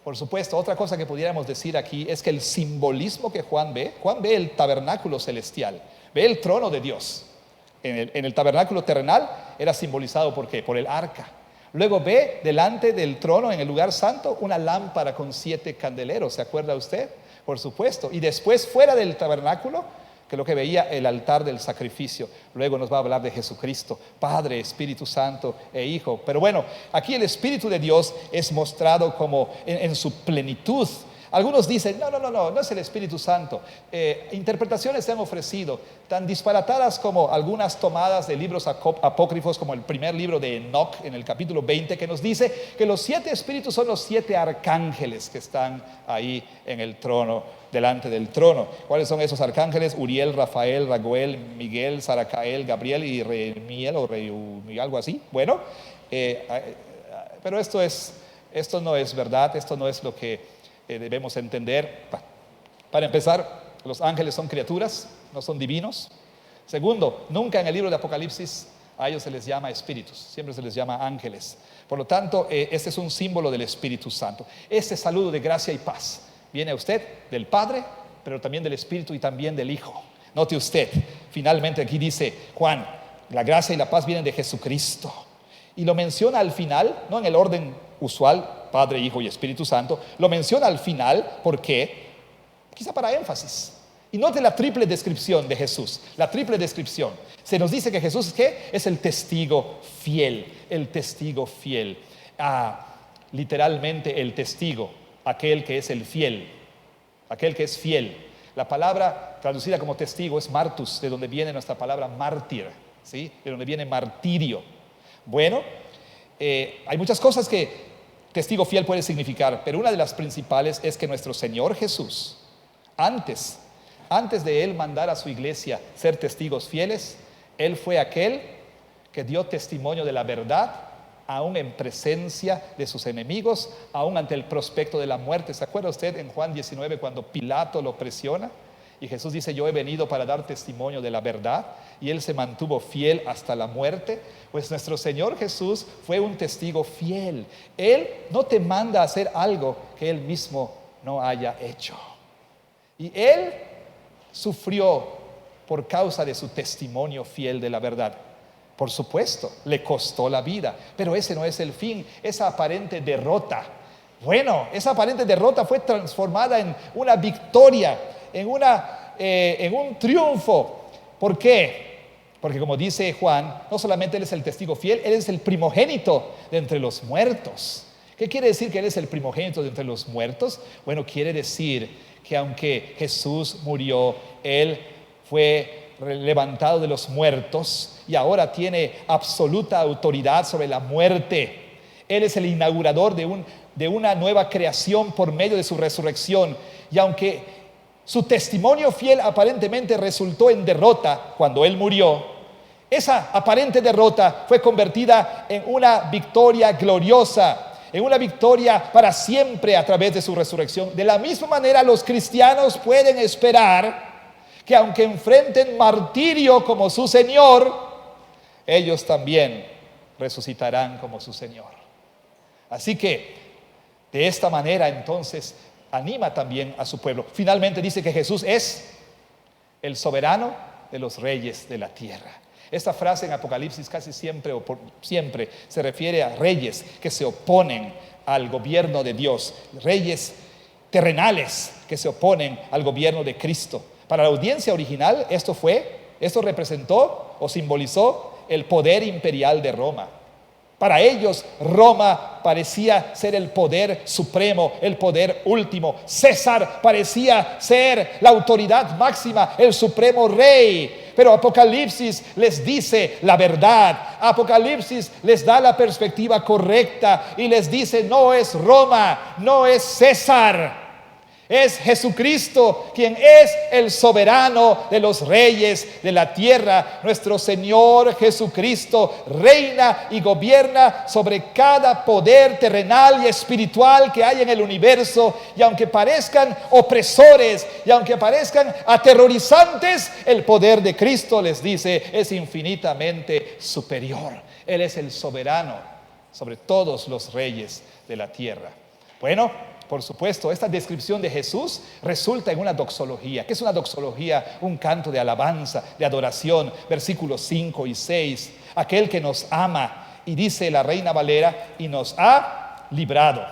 Por supuesto, otra cosa que pudiéramos decir aquí es que el simbolismo que Juan ve el tabernáculo celestial, ve el trono de Dios. En el tabernáculo terrenal era simbolizado ¿por qué? Por el arca. Luego ve delante del trono en el lugar santo una lámpara con 7 candeleros. ¿Se acuerda usted? por supuesto. Y después fuera del tabernáculo, que lo que veía el altar del sacrificio. Luego nos va a hablar de Jesucristo, Padre, Espíritu Santo e Hijo. Pero bueno, aquí el Espíritu de Dios es mostrado como en su plenitud. Algunos dicen, no es el Espíritu Santo. Interpretaciones se han ofrecido, tan disparatadas como algunas tomadas de libros apócrifos, como el primer libro de Enoch, en el capítulo 20, que nos dice que los 7 espíritus son los 7 arcángeles que están ahí en el trono, delante del trono. ¿Cuáles son esos arcángeles? Uriel, Rafael, Raguel, Miguel, Saracael, Gabriel y Remiel o algo así. Bueno, pero esto no es verdad, esto no es lo que debemos entender. Para empezar, los ángeles son criaturas, no son divinos. Segundo, nunca en el libro de Apocalipsis a ellos se les llama espíritus, siempre se les llama ángeles. Por lo tanto, este es un símbolo del Espíritu Santo. Este saludo de gracia y paz viene a usted del Padre, pero también del Espíritu y también del Hijo. Note usted, finalmente aquí dice Juan, la gracia y la paz vienen de Jesucristo. Y lo menciona al final, no en el orden usual, Padre, Hijo y Espíritu Santo. Lo menciona al final, ¿por qué? Quizá para énfasis. Y note la triple descripción de Jesús. La triple descripción. Se nos dice que Jesús, ¿qué? Es el testigo fiel. El testigo fiel. Literalmente el testigo. Aquel que es el fiel. Aquel que es fiel. La palabra traducida como testigo es martus, de donde viene nuestra palabra mártir, ¿sí? De donde viene martirio. Bueno, hay muchas cosas que testigo fiel puede significar, pero una de las principales es que nuestro Señor Jesús, antes de Él mandar a su iglesia ser testigos fieles, Él fue aquel que dio testimonio de la verdad, aún en presencia de sus enemigos, aún ante el prospecto de la muerte. ¿Se acuerda usted en Juan 19 cuando Pilato lo presiona? Y Jesús dice, yo he venido para dar testimonio de la verdad, y Él se mantuvo fiel hasta la muerte. Pues nuestro Señor Jesús fue un testigo fiel. Él no te manda a hacer algo que Él mismo no haya hecho. Y Él sufrió por causa de su testimonio fiel de la verdad. Por supuesto, le costó la vida, pero ese no es el fin. Esa aparente derrota, esa aparente derrota fue transformada en una victoria, en un triunfo. ¿Por qué? Porque como dice Juan, no solamente Él es el testigo fiel, Él es el primogénito de entre los muertos. ¿Qué quiere decir que Él es el primogénito de entre los muertos? Bueno, quiere decir que aunque Jesús murió, Él fue levantado de los muertos y ahora tiene absoluta autoridad sobre la muerte. Él es el inaugurador de una nueva creación por medio de su resurrección. Y aunque su testimonio fiel aparentemente resultó en derrota cuando Él murió, esa aparente derrota fue convertida en una victoria gloriosa, en una victoria para siempre a través de su resurrección. De la misma manera, los cristianos pueden esperar que aunque enfrenten martirio como su Señor, ellos también resucitarán como su Señor. Así que, de esta manera entonces, anima también a su pueblo. Finalmente dice que Jesús es el soberano de los reyes de la tierra. Esta frase en Apocalipsis casi siempre se refiere a reyes que se oponen al gobierno de Dios, reyes terrenales que se oponen al gobierno de Cristo. Para la audiencia original esto representó o simbolizó el poder imperial de Roma. Para ellos Roma parecía ser el poder supremo, el poder último. César parecía ser la autoridad máxima, el supremo rey. Pero Apocalipsis les dice la verdad. Apocalipsis les da la perspectiva correcta y les dice: no es Roma, no es César. Es Jesucristo quien es el soberano de los reyes de la tierra. Nuestro Señor Jesucristo reina y gobierna sobre cada poder terrenal y espiritual que hay en el universo. Y aunque parezcan opresores y aunque parezcan aterrorizantes, el poder de Cristo, les dice, es infinitamente superior. Él es el soberano sobre todos los reyes de la tierra. Bueno, por supuesto, esta descripción de Jesús resulta en una doxología. ¿Qué es una doxología? Un canto de alabanza, de adoración. Versículos 5 y 6. Aquel que nos ama, y dice la Reina Valera, y nos ha librado.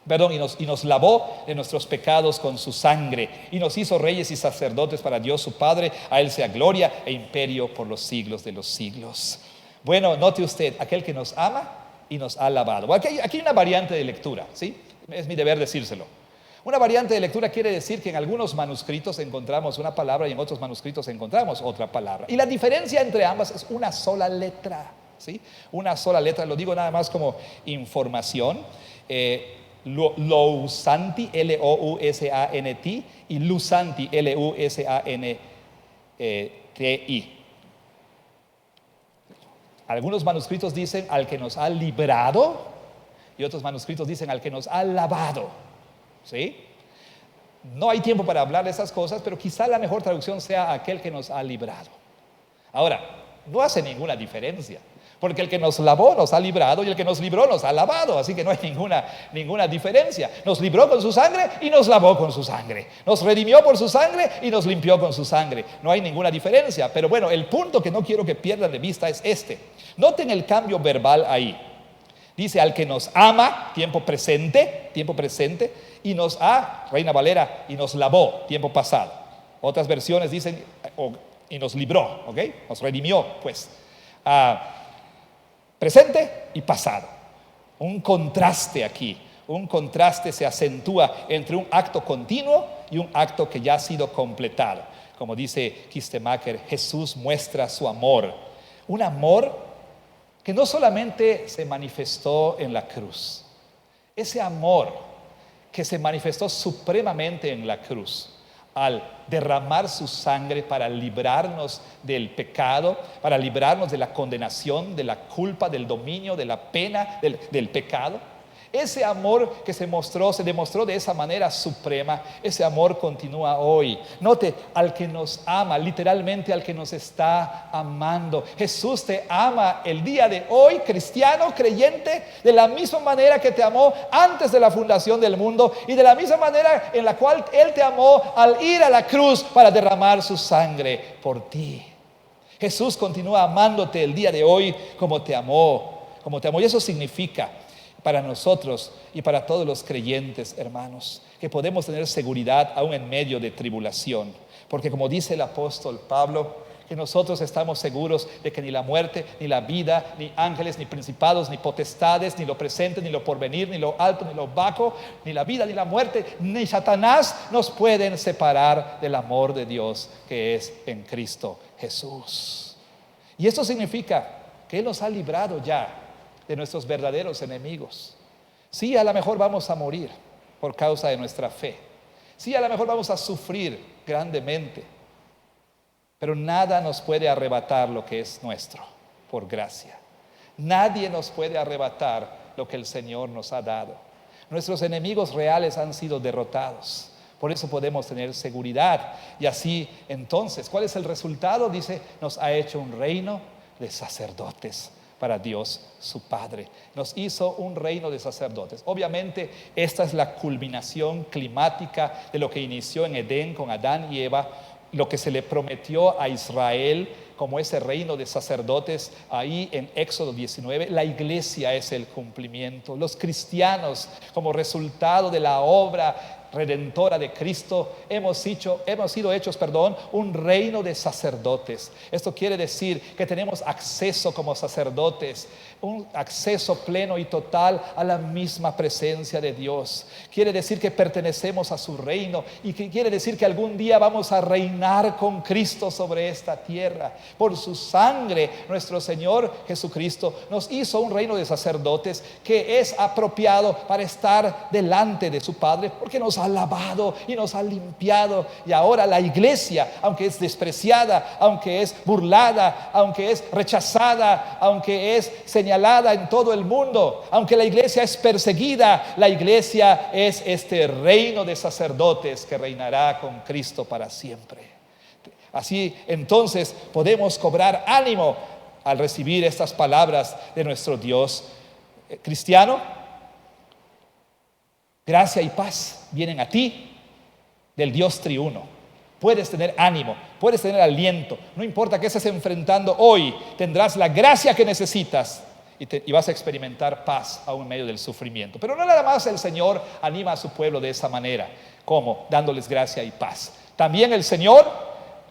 Perdón, y nos lavó de nuestros pecados con su sangre, y nos hizo reyes y sacerdotes para Dios su Padre. A Él sea gloria e imperio por los siglos de los siglos. Bueno, note usted, aquel que nos ama y nos ha lavado. Bueno, aquí hay una variante de lectura, ¿sí? Es mi deber decírselo. Una variante de lectura quiere decir que en algunos manuscritos encontramos una palabra y en otros manuscritos encontramos otra palabra. Y la diferencia entre ambas es una sola letra, ¿sí? Una sola letra, lo digo nada más como información. Lousanti, L-O-U-S-A-N-T, y Lusanti, L-U-S-A-N-T-I. Algunos manuscritos dicen al que nos ha librado, y otros manuscritos dicen al que nos ha lavado, ¿sí? No hay tiempo para hablar de esas cosas, pero quizá la mejor traducción sea aquel que nos ha librado. Ahora, no hace ninguna diferencia, porque el que nos lavó nos ha librado y el que nos libró nos ha lavado, así que no hay ninguna diferencia. Nos libró con su sangre y nos lavó con su sangre. Nos redimió por su sangre y nos limpió con su sangre. No hay ninguna diferencia, pero bueno, el punto que no quiero que pierdan de vista es este. Noten el cambio verbal ahí. Dice al que nos ama, tiempo presente, y nos ha, Reina Valera, y nos lavó, tiempo pasado. Otras versiones dicen, y nos libró, ¿ok? Nos redimió, pues. Presente y pasado. Un contraste aquí. Un contraste se acentúa entre un acto continuo y un acto que ya ha sido completado. Como dice Kistemaker, Jesús muestra su amor. Un amor que no solamente se manifestó en la cruz. Ese amor que se manifestó supremamente en la cruz, al derramar su sangre para librarnos del pecado, para librarnos de la condenación, de la culpa, del dominio, de la pena, del pecado. Ese amor que se demostró de esa manera suprema, ese amor continúa hoy. Note, al que nos ama, literalmente al que nos está amando. Jesús te ama el día de hoy, cristiano, creyente, de la misma manera que te amó antes de la fundación del mundo y de la misma manera en la cual Él te amó al ir a la cruz para derramar su sangre por ti. Jesús continúa amándote el día de hoy como te amó. Y eso significa para nosotros y para todos los creyentes, hermanos, que podemos tener seguridad aún en medio de tribulación, porque como dice el apóstol Pablo, que nosotros estamos seguros de que ni la muerte, ni la vida, ni ángeles, ni principados, ni potestades, ni lo presente, ni lo porvenir, ni lo alto, ni lo bajo, ni la vida, ni la muerte, ni Satanás nos pueden separar del amor de Dios que es en Cristo Jesús. Y esto significa que Él nos ha librado ya de nuestros verdaderos enemigos. Sí, a lo mejor vamos a morir por causa de nuestra fe. Sí, a lo mejor vamos a sufrir grandemente. Pero nada nos puede arrebatar lo que es nuestro por gracia. Nadie nos puede arrebatar lo que el Señor nos ha dado. Nuestros enemigos reales han sido derrotados. Por eso podemos tener seguridad. Y así, entonces, ¿cuál es el resultado? Dice, nos ha hecho un reino de sacerdotes para Dios su Padre. Nos hizo un reino de sacerdotes. Obviamente esta es la culminación climática de lo que inició en Edén con Adán y Eva, lo que se le prometió a Israel como ese reino de sacerdotes ahí en Éxodo 19. La iglesia es el cumplimiento. Los cristianos, como resultado de la obra redentora de Cristo, hemos sido hechos, un reino de sacerdotes. Esto quiere decir que tenemos acceso como sacerdotes, un acceso pleno y total a la misma presencia de Dios. Quiere decir que pertenecemos a su reino y que quiere decir que algún día vamos a reinar con Cristo sobre esta tierra. Por su sangre, nuestro Señor Jesucristo nos hizo un reino de sacerdotes que es apropiado para estar delante de su Padre, porque nos ha lavado y nos ha limpiado. Y ahora la iglesia, aunque es despreciada, aunque es burlada, aunque es rechazada, aunque es señalada en todo el mundo, aunque la iglesia es perseguida, la iglesia es este reino de sacerdotes que reinará con Cristo para siempre. Así entonces podemos cobrar ánimo al recibir estas palabras de nuestro Dios. Cristiano, gracia y paz vienen a ti del Dios triuno. Puedes tener ánimo, puedes tener aliento. No importa qué estés enfrentando hoy, tendrás la gracia que necesitas y vas a experimentar paz aún en medio del sufrimiento. Pero no nada más el Señor anima a su pueblo de esa manera. ¿Cómo? Dándoles gracia y paz. También el Señor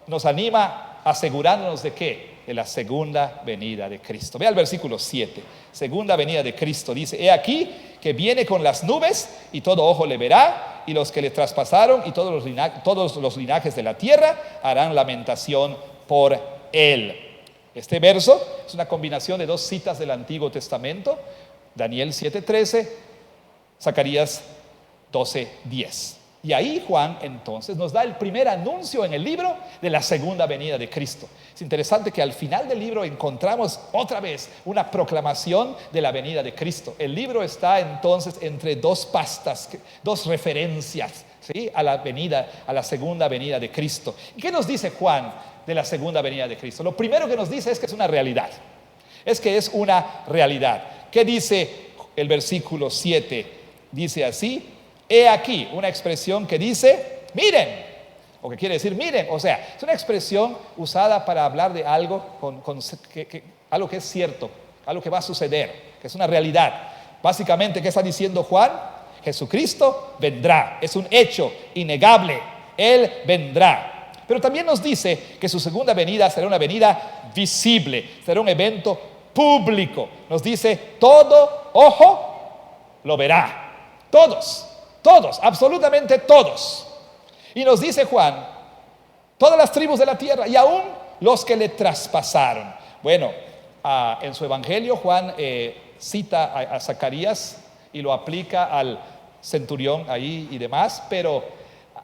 nos anima asegurándonos de ¿qué? De la segunda venida de Cristo. Vea el versículo 7. Segunda venida de Cristo. Dice: he aquí que viene con las nubes y todo ojo le verá, y los que le traspasaron y todos los linajes de la tierra harán lamentación por él. Este verso es una combinación de dos citas del Antiguo Testamento: Daniel 7:13, Zacarías 12:10. Y ahí Juan entonces nos da el primer anuncio en el libro de la segunda venida de Cristo. Es interesante que al final del libro encontramos otra vez una proclamación de la venida de Cristo. El libro está entonces entre dos pastas, dos referencias, ¿sí? A la segunda venida de Cristo. ¿Y qué nos dice Juan de la segunda venida de Cristo? Lo primero que nos dice es que es una realidad. Es que es una realidad. ¿Qué dice el versículo 7? Dice así: he aquí, una expresión que dice miren, o que quiere decir miren. O sea, es una expresión usada para hablar de algo, algo que es cierto, algo que va a suceder, que es una realidad. Básicamente, ¿qué está diciendo Juan? Jesucristo vendrá, es un hecho innegable, Él vendrá. Pero también nos dice que su segunda venida será una venida visible, será un evento público. Nos dice: todo ojo lo verá, todos, absolutamente todos. Y nos dice Juan: todas las tribus de la tierra y aún los que le traspasaron. Bueno, en su evangelio Juan cita a Zacarías y lo aplica al centurión ahí y demás, pero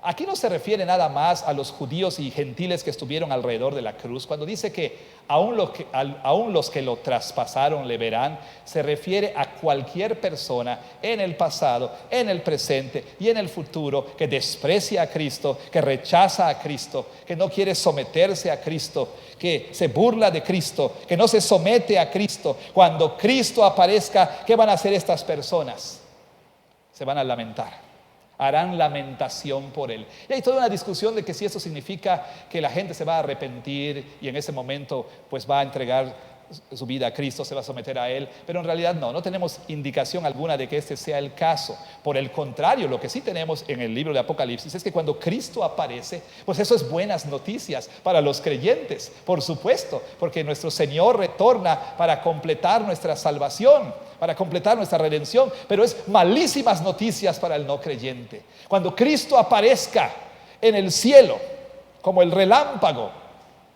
aquí no se refiere nada más a los judíos y gentiles que estuvieron alrededor de la cruz. Cuando dice que aún los que lo traspasaron le verán, se refiere a cualquier persona en el pasado, en el presente y en el futuro que desprecia a Cristo, que rechaza a Cristo, que no quiere someterse a Cristo, que se burla de Cristo, que no se somete a Cristo. Cuando Cristo aparezca, ¿qué van a hacer estas personas? Se van a lamentar. Harán lamentación por él. Y hay toda una discusión de que si eso significa que la gente se va a arrepentir y en ese momento pues va a entregar su vida a Cristo, se va a someter a él. Pero en realidad no tenemos indicación alguna de que este sea el caso. Por el contrario, lo que sí tenemos en el libro de Apocalipsis es que cuando Cristo aparece, pues eso es buenas noticias para los creyentes, por supuesto, porque nuestro Señor retorna para completar nuestra salvación, para completar nuestra redención. Pero es malísimas noticias para el no creyente. Cuando Cristo aparezca en el cielo, como el relámpago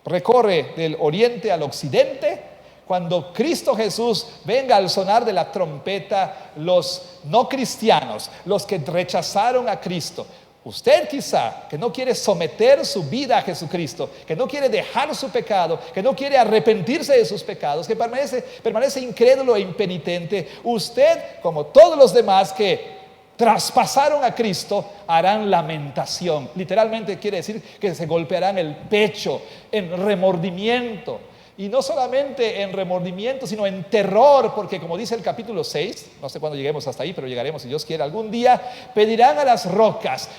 recorre del oriente al occidente, cuando Cristo Jesús venga al sonar de la trompeta, los no cristianos, los que rechazaron a Cristo, usted quizá que no quiere someter su vida a Jesucristo, que no quiere dejar su pecado, que no quiere arrepentirse de sus pecados, que permanece incrédulo e impenitente, usted, como todos los demás que traspasaron a Cristo, harán lamentación. Literalmente quiere decir que se golpearán el pecho en remordimiento. Y no solamente en remordimiento, sino en terror, porque como dice el capítulo 6, no sé cuándo lleguemos hasta ahí, pero llegaremos si Dios quiere algún día, pedirán a las rocas,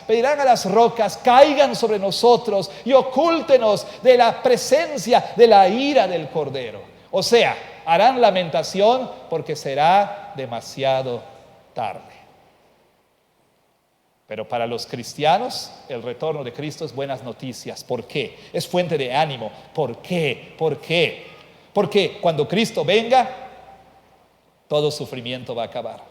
caigan sobre nosotros y ocúltenos de la presencia de la ira del Cordero. O sea, harán lamentación porque será demasiado tarde. Pero para los cristianos, el retorno de Cristo es buenas noticias. ¿Por qué? Es fuente de ánimo. ¿Por qué? Porque cuando Cristo venga, todo sufrimiento va a acabar.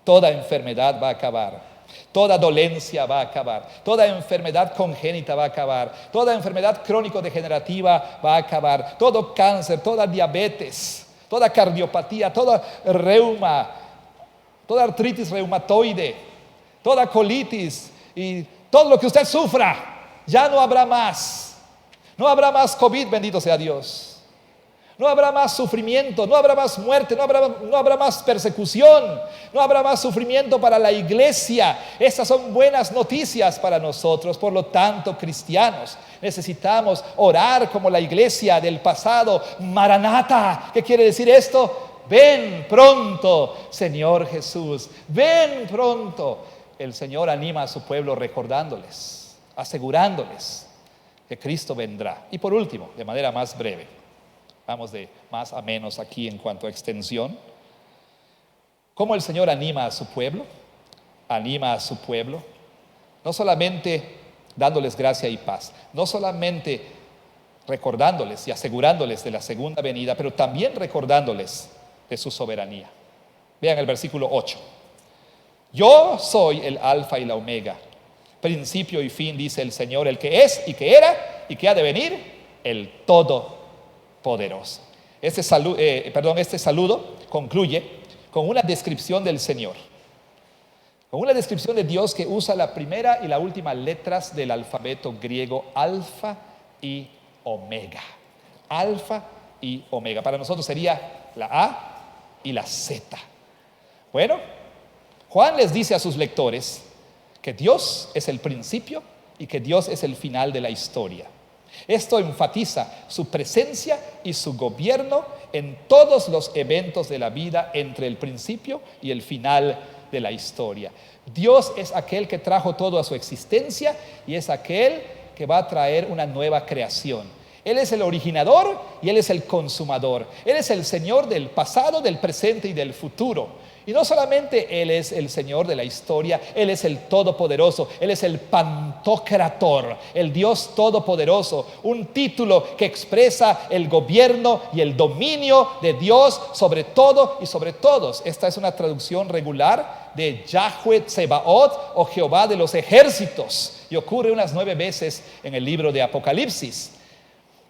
Toda enfermedad va a acabar. Toda dolencia va a acabar. Toda enfermedad congénita va a acabar. Toda enfermedad crónico-degenerativa va a acabar. Todo cáncer, toda diabetes, toda cardiopatía, toda reuma, toda artritis reumatoide, toda colitis y todo lo que usted sufra, ya no habrá más. No habrá más COVID, bendito sea Dios. No habrá más sufrimiento, no habrá más muerte, no habrá más persecución, no habrá más sufrimiento para la iglesia. Estas son buenas noticias para nosotros. Por lo tanto, cristianos, necesitamos orar como la iglesia del pasado. Maranata, ¿qué quiere decir esto? Ven pronto, Señor Jesús, ven pronto. El Señor anima a su pueblo recordándoles, asegurándoles que Cristo vendrá. Y por último, de manera más breve, Vamos de más a menos aquí en cuanto a extensión. ¿Cómo el Señor anima a su pueblo? Anima a su pueblo, no solamente dándoles gracia y paz, no solamente recordándoles y asegurándoles de la segunda venida, pero también recordándoles de su soberanía. Vean el versículo 8. Yo soy el alfa y la omega, principio y fin, dice el Señor, el que es y que era y que ha de venir, el Todopoderoso. Este saludo concluye con una descripción del Señor, con una descripción de Dios que usa la primera y la última letras del alfabeto griego, alfa y omega. Alfa y omega. Para nosotros sería la A y la Z. Bueno, Juan les dice a sus lectores que Dios es el principio y que Dios es el final de la historia. Esto enfatiza su presencia y su gobierno en todos los eventos de la vida entre el principio y el final de la historia. Dios es aquel que trajo todo a su existencia y es aquel que va a traer una nueva creación. Él es el originador y Él es el consumador. Él es el Señor del pasado, del presente y del futuro. Y no solamente Él es el Señor de la historia, Él es el Todopoderoso, Él es el Pantocrator, el Dios Todopoderoso, un título que expresa el gobierno y el dominio de Dios sobre todo y sobre todos. Esta es una traducción regular de Yahweh Tsebaot o Jehová de los ejércitos, y ocurre unas 9 veces en el libro de Apocalipsis.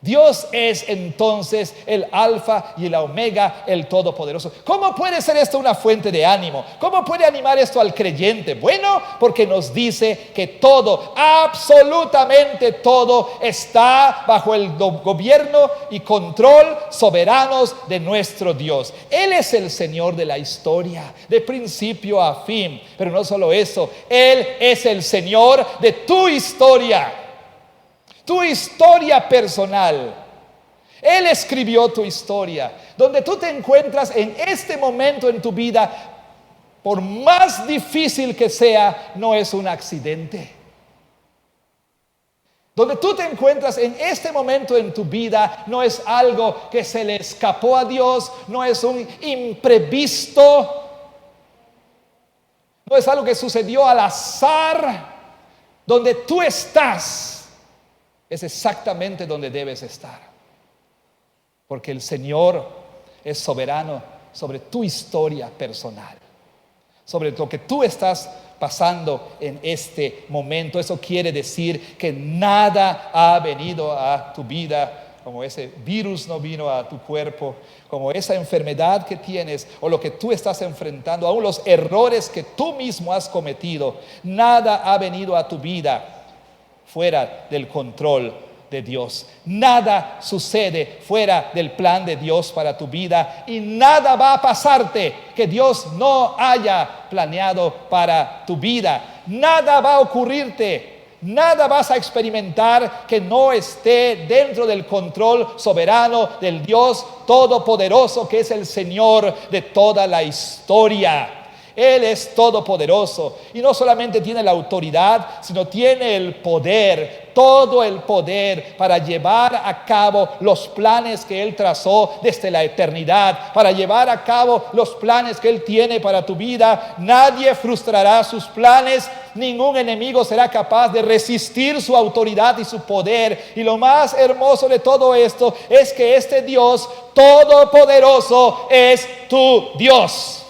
Dios es entonces el alfa y la omega, el todopoderoso. ¿Cómo puede ser esto una fuente de ánimo? ¿Cómo puede animar esto al creyente? Bueno, porque nos dice que todo, absolutamente todo, está bajo el gobierno y control soberanos de nuestro Dios. Él es el Señor de la historia, de principio a fin. Pero no solo eso, Él es el Señor de tu historia. Tu historia personal. Él escribió tu historia. Donde tú te encuentras en este momento en tu vida, por más difícil que sea, no es un accidente. Donde tú te encuentras en este momento en tu vida, no es algo que se le escapó a Dios, no es un imprevisto, no es algo que sucedió al azar. Donde tú estás es exactamente donde debes estar, porque el Señor es soberano sobre tu historia personal, sobre lo que tú estás pasando en este momento. Eso quiere decir que nada ha venido a tu vida, como ese virus no vino a tu cuerpo, como esa enfermedad que tienes o lo que tú estás enfrentando, aún los errores que tú mismo has cometido. Nada ha venido a tu vida fuera del control de Dios. Nada sucede fuera del plan de Dios para tu vida, y nada va a pasarte que Dios no haya planeado para tu vida. Nada va a ocurrirte, nada vas a experimentar que no esté dentro del control soberano del Dios Todopoderoso, que es el Señor de toda la historia. Él es todopoderoso y no solamente tiene la autoridad, sino tiene el poder, todo el poder para llevar a cabo los planes que Él trazó desde la eternidad, para llevar a cabo los planes que Él tiene para tu vida. Nadie frustrará sus planes, ningún enemigo será capaz de resistir su autoridad y su poder. Y lo más hermoso de todo esto es que este Dios todopoderoso es tu Dios.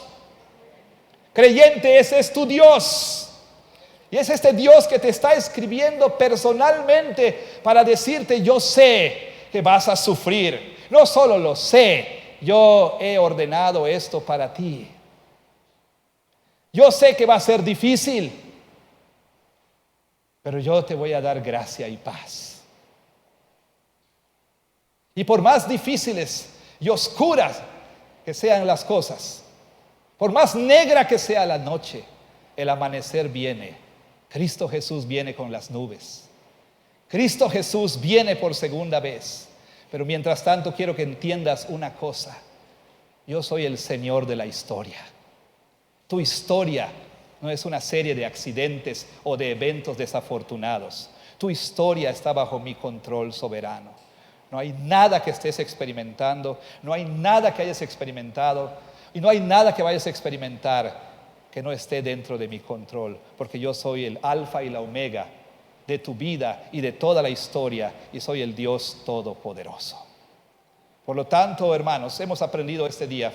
Creyente, ese es tu Dios. Y es este Dios que te está escribiendo personalmente para decirte: yo sé que vas a sufrir. No solo lo sé, yo he ordenado esto para ti. Yo sé que va a ser difícil, pero yo te voy a dar gracia y paz. Y por más difíciles y oscuras que sean las cosas, por más negra que sea la noche, el amanecer viene. Cristo Jesús viene con las nubes. Cristo Jesús viene por segunda vez. Pero mientras tanto quiero que entiendas una cosa: yo soy el Señor de la historia. Tu historia no es una serie de accidentes o de eventos desafortunados. Tu historia está bajo mi control soberano. No hay nada que estés experimentando, no hay nada que hayas experimentado y no hay nada que vayas a experimentar que no esté dentro de mi control, porque yo soy el alfa y la omega de tu vida y de toda la historia, y soy el Dios todopoderoso. Por lo tanto, hermanos, hemos aprendido este día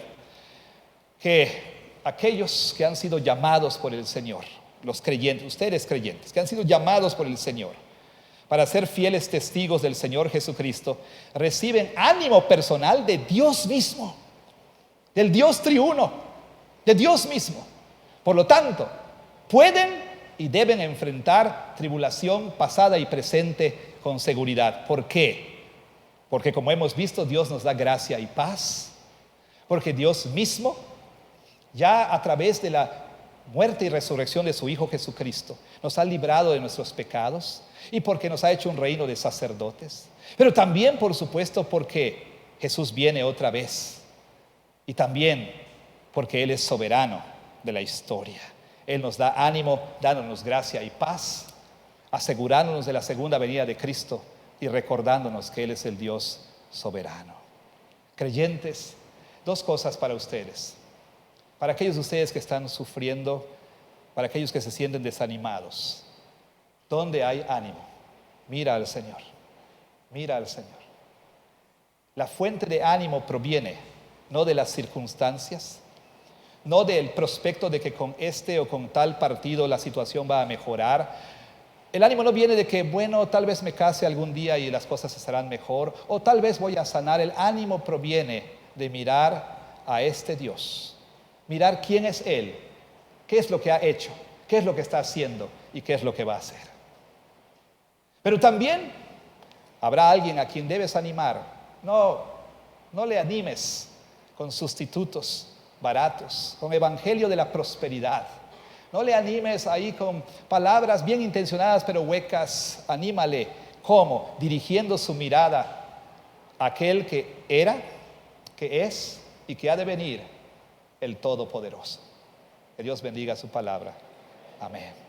que aquellos que han sido llamados por el Señor, los creyentes, ustedes creyentes, que han sido llamados por el Señor para ser fieles testigos del Señor Jesucristo, reciben ánimo personal de Dios mismo, del Dios triuno, de Dios mismo. Por lo tanto, pueden y deben enfrentar tribulación pasada y presente con seguridad. ¿Por qué? Porque como hemos visto, Dios nos da gracia y paz, porque Dios mismo, ya a través de la muerte y resurrección de su Hijo Jesucristo, nos ha librado de nuestros pecados, y porque nos ha hecho un reino de sacerdotes, pero también, por supuesto, porque Jesús viene otra vez, y también porque Él es soberano de la historia. Él nos da ánimo, dándonos gracia y paz, asegurándonos de la segunda venida de Cristo y recordándonos que Él es el Dios soberano. Creyentes, dos cosas para ustedes. Para aquellos de ustedes que están sufriendo, para aquellos que se sienten desanimados, ¿dónde hay ánimo? Mira al Señor, mira al Señor. La fuente de ánimo proviene no de las circunstancias, no del prospecto de que con este o con tal partido la situación va a mejorar. El ánimo no viene de que, bueno, tal vez me case algún día y las cosas estarán mejor, o tal vez voy a sanar. El ánimo proviene de mirar a este Dios, mirar quién es Él, qué es lo que ha hecho, qué es lo que está haciendo y qué es lo que va a hacer. Pero también habrá alguien a quien debes animar. No le animes con sustitutos baratos, con evangelio de la prosperidad. No le animes ahí con palabras bien intencionadas pero huecas. Anímale. ¿Cómo? Dirigiendo su mirada a aquel que era, que es y que ha de venir, el Todopoderoso. Que Dios bendiga su palabra. Amén.